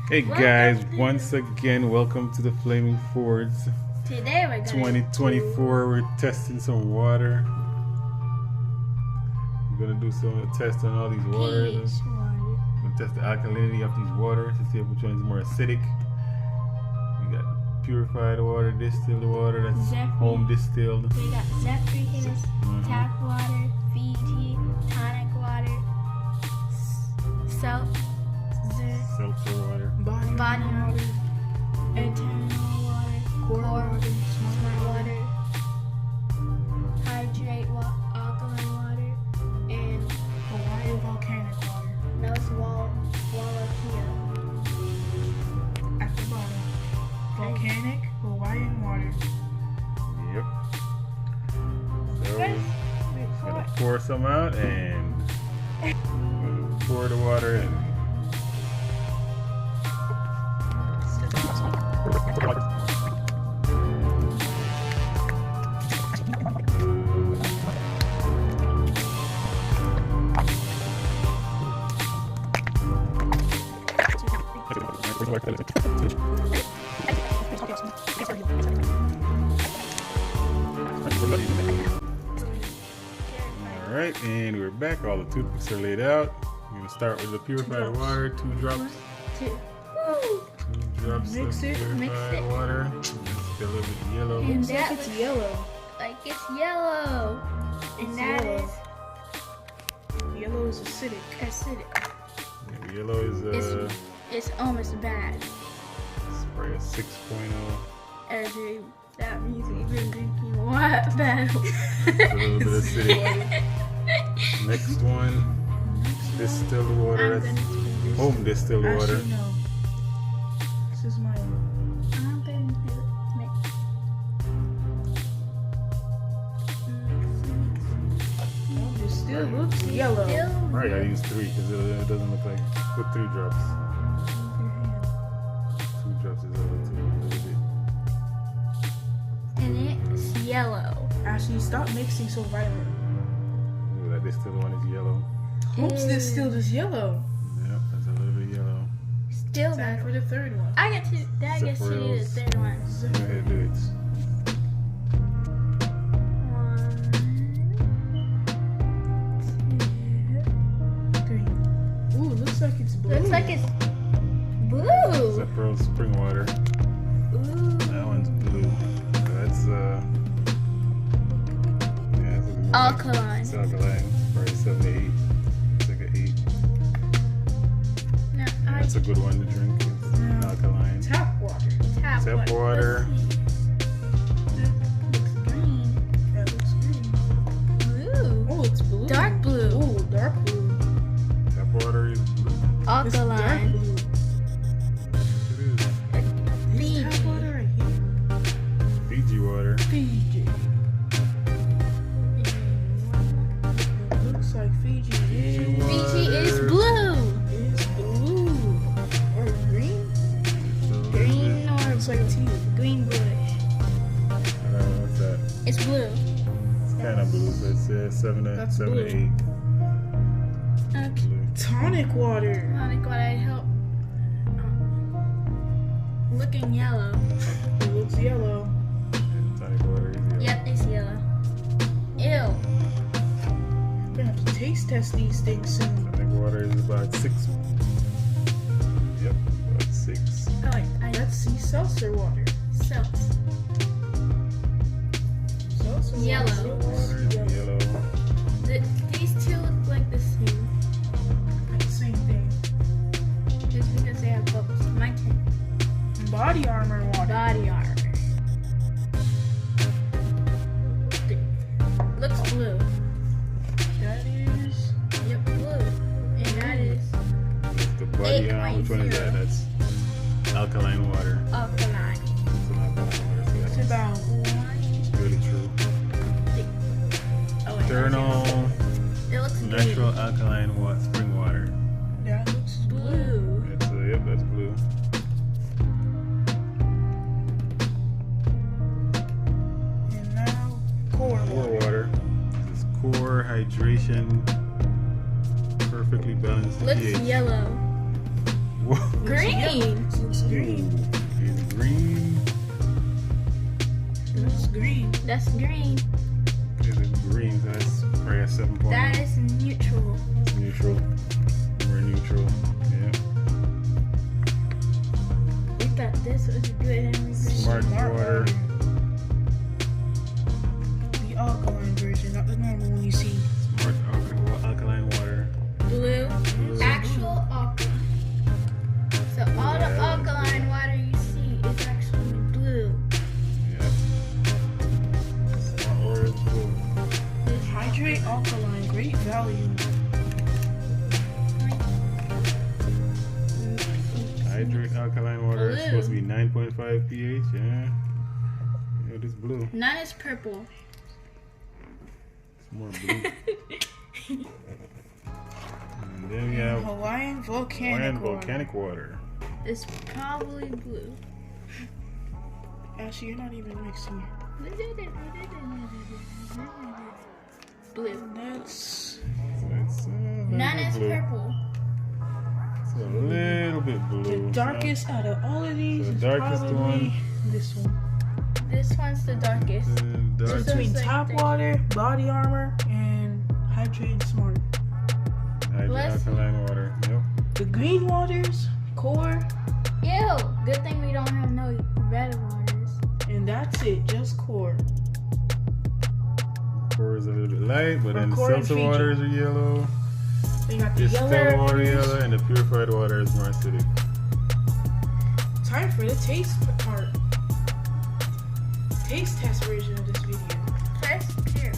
Hey guys, once again, welcome to the Flaming Fords. Today we're going 2024. We're testing some water. We're gonna do some tests on all these waters. We're gonna test the alkalinity of these waters to see which one is more acidic. We got purified water, distilled water, that's home distilled. We got Zephyr's, tap water, Fiji, tonic water, Seltzer water, body water, eternal water, core water, smart water, hydrate alkaline water, and Hawaiian volcanic water. nose wall here. At the bottom. Volcanic Hawaiian water. Yep. So we're gonna pour some out and pour the water in. Alright, and we're back. All the toothpicks are laid out. We're going to start with the purified water, 2 drops. 2. 2 drops Mix of it, purified water. It's a little bit yellow. And Looks like it's yellow. Like it's yellow. And It's that yellow. is Yellow is acidic. acidic. Yeah, the yellow is It's almost bad. it's probably a 6.0. As that means we've been drinking what bad? It's a little bit acidic. Next one, distilled water. That's home distilled water. Actually, no. This is my own. I'm gonna do it. No, this still looks yellow. Alright, I use 3 because it doesn't look like. Put 3 drops. 2 drops is a little bit. And it's yellow. Actually, stop mixing so violent. Ooh, that distilled one is yellow. Hopes this still is yellow. Yep, that's a little bit yellow. Still Time bad. for the third one. I get to do the third one. Go ahead, do it. Green. Ooh, looks like it's blue. Looks like it's blue. Zephyr spring water. Ooh. That one's blue. So that's yeah, it's like Alkaline. It's alkaline. Probably 7 to 8. It's like an 8. No, That's a good one to drink. It's Yeah. alkaline. Tap water. Tap water. Looks green. That looks green. Blue. Oh, it's blue. Dark blue. Ooh, dark blue. Tap water is blue. It's dark Alkaline. blue. Yes, it is. This tap water right here. Fiji water. Fiji. It looks like Fiji is Fiji is blue. blue or green. Green or Looks like tea. green bluish. What's that? It's blue. It's kind of blue, so it's 7 to That's 7 to blue. 8. Okay. Blue. Tonic water. I think what I help. Looking yellow. It looks yellow. And tonic water is yellow. Yep, it's yellow. Ew. We're gonna have to taste test these things soon. Tonic water is about 6. Yep, about 6. Oh wait, Let's see seltzer water. seltz. Seltzer Yellow. water Water looks is yellow. These two look like the same, Like the same thing. just because they have bubbles. My turn. Body armor water. Body armor. Looks blue. That is. Yep, blue. And that is It's the body armor. Which one is that? 8.0. That's alkaline water. alkaline. It's an alkaline water. So It's that's about. really true. Oh, wait, Eternal it looks natural alkaline spring water. That looks blue. blue. That's yep, that's blue. And now core Core water. water. This is core hydration. Perfectly balanced Looks pH. yellow. Whoa. Green. Looks green. It's green. That's green. That's green. It's green, so that's probably a 7 point. That is neutral. It's neutral. We're neutral. Yeah. We thought this was good and we Smart water. The alkaline version, not the normal one you see. Smart alkaline water. blue. Blue. Actual alkaline. So all the alkaline water you see is actually blue. Yeah. Smart water is blue. Hydrate alkaline, great value. Hydrate alkaline water is Blue. supposed to be 9.5 pH. Yeah. Yeah, this blue. None is purple. It's more blue. And then we have Hawaiian Hawaiian volcanic water. volcanic water. It's probably blue. Actually, you're not even mixing it. Blue. That's So it's a little None bit is blue. purple. It's a little bit blue. the darkest out of all of these. The is darkest probably one. this one. This one's the darkest. The It's darkest. between like top the- water, body armor, and hydrate and smart. Hydrate Let's- alkaline water. Yep. The green waters, core, Ew. Good thing we don't have no red waters. and that's it. Just core. Core is a little bit light, but then the Core and seltzer Fiji. waters are yellow. They got the Distilled yellow water waters. yellow, and the purified water is more acidic. Time for the taste part. Taste test version of this video. First, here.